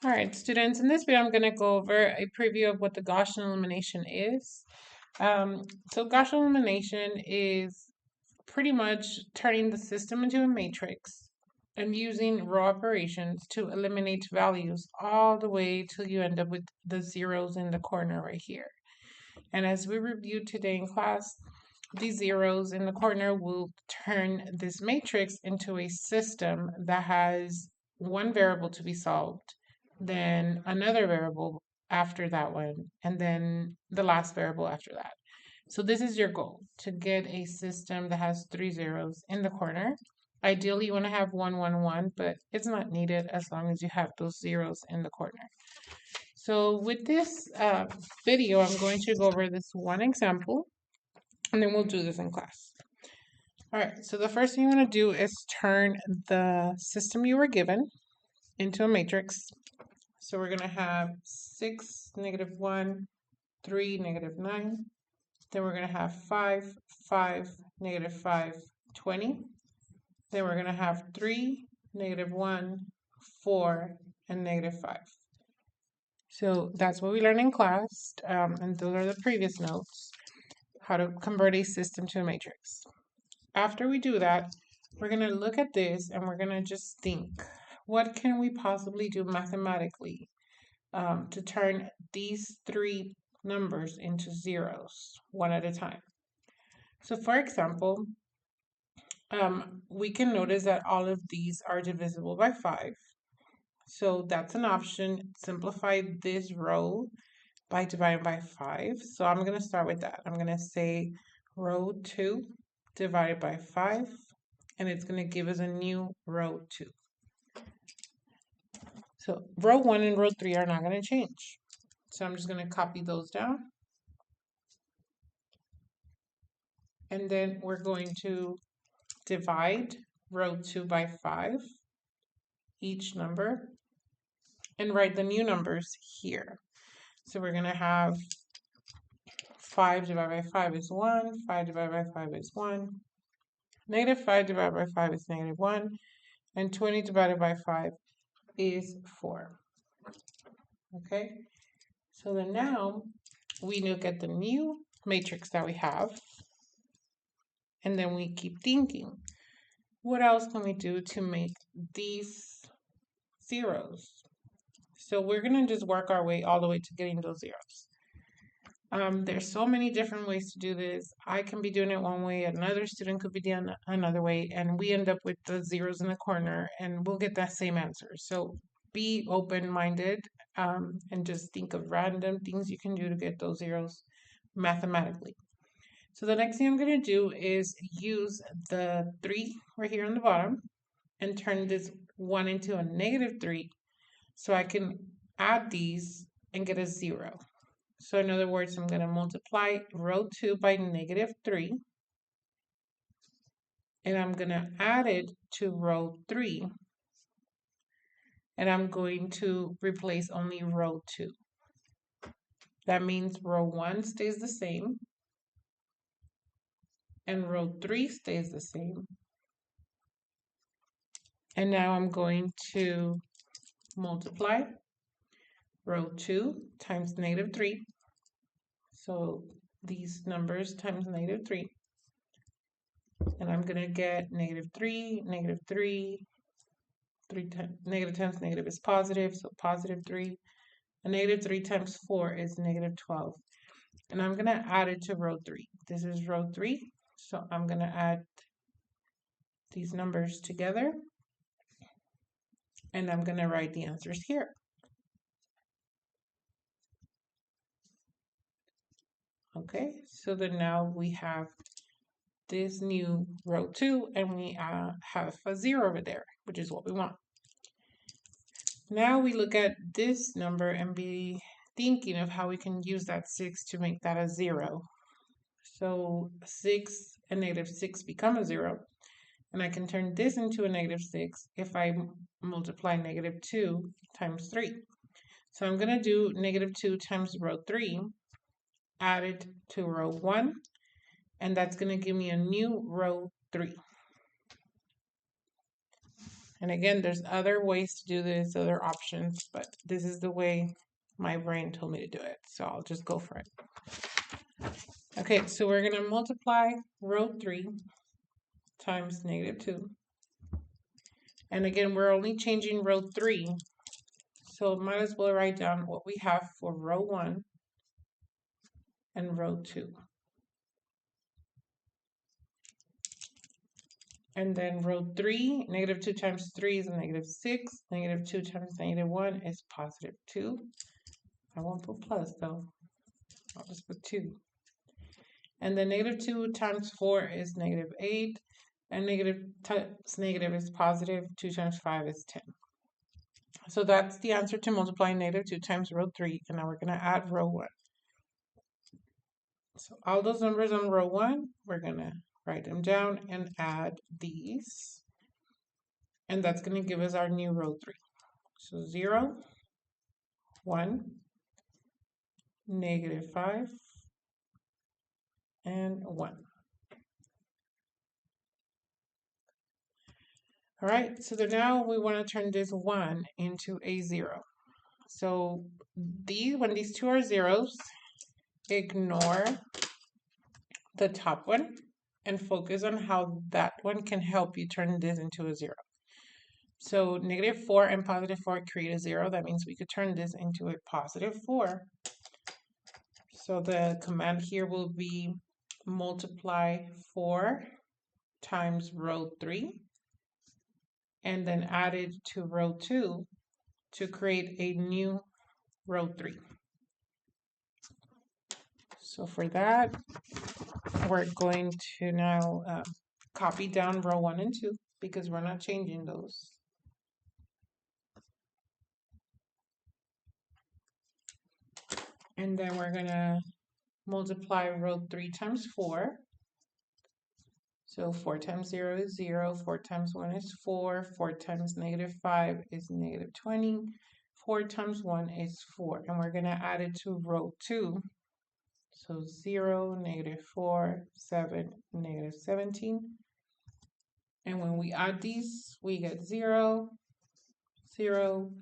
All right, students, in this video, I'm going to go over a preview of what the Gaussian elimination is. So Gaussian elimination is pretty much turning the system into a matrix and using row operations to eliminate values all the way till you end up with the zeros in the corner right here. And as we reviewed today in class, these zeros in the corner will turn this matrix into a system that has one variable to be solved, then another variable after that one, and then the last variable after that. So this is your goal, to get a system that has 3 zeros in the corner. Ideally, you want to have 1, 1, 1, but it's not needed as long as you have those zeros in the corner. So with this video, I'm going to go over this one example, and then we'll do this in class. All right, so the first thing you want to do is turn the system you were given into a matrix. So we're going to have 6, -1, 3, -9. Then we're going to have 5, 5, -5, 20. Then we're going to have 3, -1, 4, and -5. So that's what we learned in class, and those are the previous notes, how to convert a system to a matrix. After we do that, we're going to look at this and we're going to just think, what can we possibly do mathematically to turn these 3 numbers into zeros one at a time? So for example, we can notice that all of these are divisible by 5. So that's an option. Simplify this row by dividing by 5. So I'm going to start with that. I'm going to say row 2 divided by 5, and it's going to give us a new row 2. So row 1 and row 3 are not going to change. So I'm just going to copy those down. And then we're going to divide row 2 by 5, each number, and write the new numbers here. So we're going to have 5 divided by 5 is 1, 5 divided by 5 is 1, -5 divided by 5 is -1, and 20 divided by 5 is 4. Okay, so then now we look at the new matrix that we have, and then we keep thinking, what else can we do to make these zeros? So we're going to just work our way all the way to getting those zeros. There's so many different ways to do this. I can be doing it one way, another student could be doing another way, and we end up with the zeros in the corner, and we'll get that same answer. So be open-minded and just think of random things you can do to get those zeros mathematically. So the next thing I'm going to do is use the 3 right here on the bottom and turn this 1 into a -3, so I can add these and get a 0. So in other words, I'm going to multiply row 2 by -3, and I'm going to add it to row 3, and I'm going to replace only row 2. That means row 1 stays the same, and row 3 stays the same. And now I'm going to multiply row 2 times -3. So these numbers times -3. And I'm going to get -3, -3, 3 times negative times negative is positive, so +3. And -3 times 4 is -12. And I'm going to add it to row 3. This is row 3, so I'm going to add these numbers together. And I'm going to write the answers here. Okay, so then now we have this new row 2, and we have a 0 over there, which is what we want. Now we look at this number and be thinking of how we can use that 6 to make that a 0. So 6 and -6 become a 0, and I can turn this into a -6 if I multiply -2 times 3. So I'm going to do -2 times row 3, add it to row 1, and that's going to give me a new row 3. And again, there's other ways to do this, other options, but this is the way my brain told me to do it. So I'll just go for it. Okay, so we're going to multiply row 3 times -2. And again, we're only changing row 3. So might as well write down what we have for row 1 and row 2. And then row 3, -2 times 3 is -6. -2 times -1 is +2. I won't put plus though. I'll just put 2. And then -2 times 4 is -8. And negative times negative is positive. 2 times 5 is 10. So that's the answer to multiplying -2 times row 3. And now we're going to add row 1. So all those numbers on row 1, we're going to write them down and add these. And that's going to give us our new row 3. So 0, 1, -5, and 1. All right, so now we want to turn this 1 into a 0. So when these two are zeros, ignore the top one and focus on how that one can help you turn this into a 0. So -4 and +4 create a 0. That means we could turn this into a +4. So the command here will be multiply 4 times row 3 and then add it to row 2 to create a new row 3. So for that, we're going to now copy down row 1 and 2 because we're not changing those. And then we're going to multiply row 3 times 4. So 4 times 0 is 0, 4 times 1 is 4, 4 times -5 is -20, 4 times 1 is 4. And we're going to add it to row 2. So 0, -4, 7, -17. And when we add these, we get 0, 0.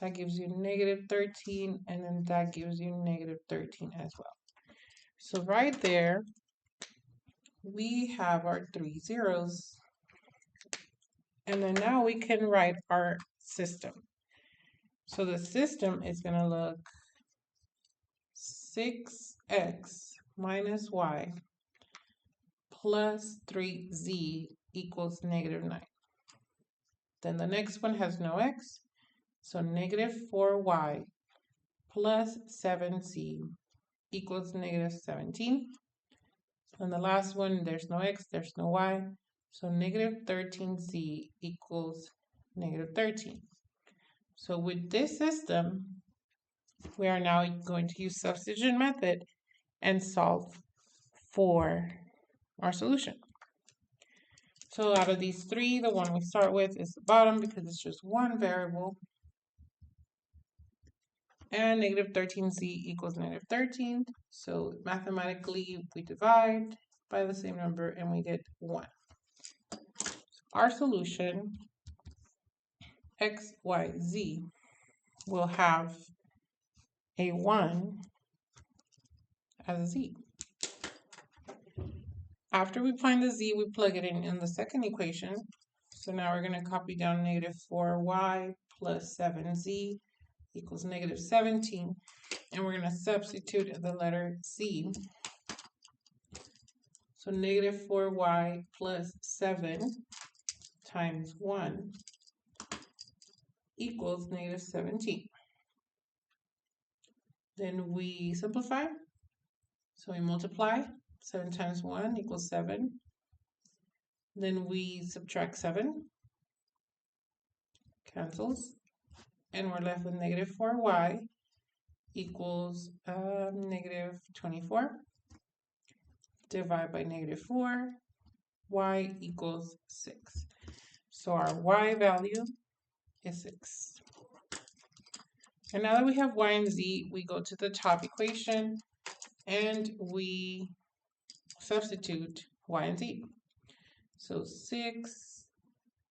That gives you -13, and then that gives you -13 as well. So right there, we have our 3 zeros. And then now we can write our system. So the system is going to look 6x minus y plus 3z equals -9. Then the next one has no x, so -4y plus 7z equals -17. And the last one, there's no x, there's no y, so -13z equals -13. So with this system, we are now going to use substitution method and solve for our solution. So out of these 3, the one we start with is the bottom because it's just one variable. And -13z equals -13. So mathematically, we divide by the same number and we get 1. Our solution, x, y, z, will have a 1 as a z. After we find the z, we plug it in the second equation. So now we're going to copy down -4y plus 7z equals -17. And we're going to substitute the letter z. So -4y plus 7 times 1 equals -17. Then we simplify. So we multiply. 7 times 1 equals 7. Then we subtract 7. Cancels. And we're left with -4y equals -24. Divide by -4. Y equals 6. So our y value is 6. And now that we have y and z, we go to the top equation and we substitute y and z. So 6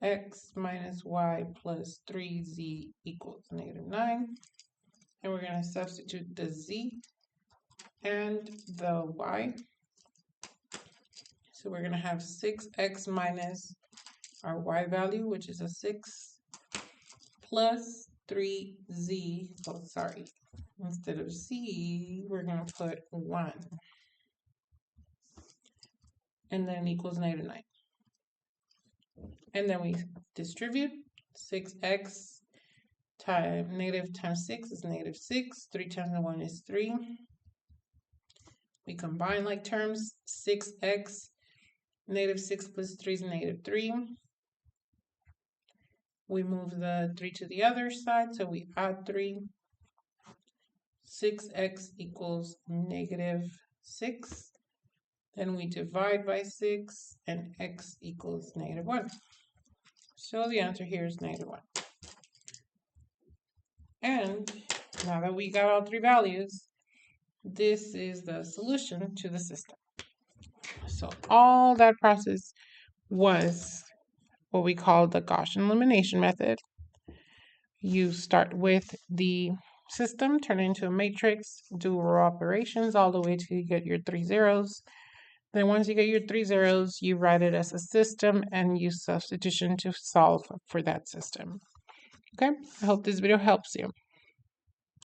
x minus y plus 3z equals -9. And we're going to substitute the z and the y. So we're going to have 6x minus our y value, which is a 6, plus 3z, oh sorry, instead of z, we're going to put 1. And then equals -9. And then we distribute 6x times negative times 6 is -6. 3 times 1 is 3. We combine like terms. 6x, -6 plus 3 is -3. We move the 3 to the other side, so we add 3. 6x equals -6. Then we divide by 6, and x equals -1. So the answer here is -1. And now that we got all 3 values, this is the solution to the system. So all that process was what we call the Gaussian elimination method. You start with the system, turn it into a matrix, do row operations all the way till you get your 3 zeros. Then once you get your 3 zeros, you write it as a system and use substitution to solve for that system. Okay, I hope this video helps you.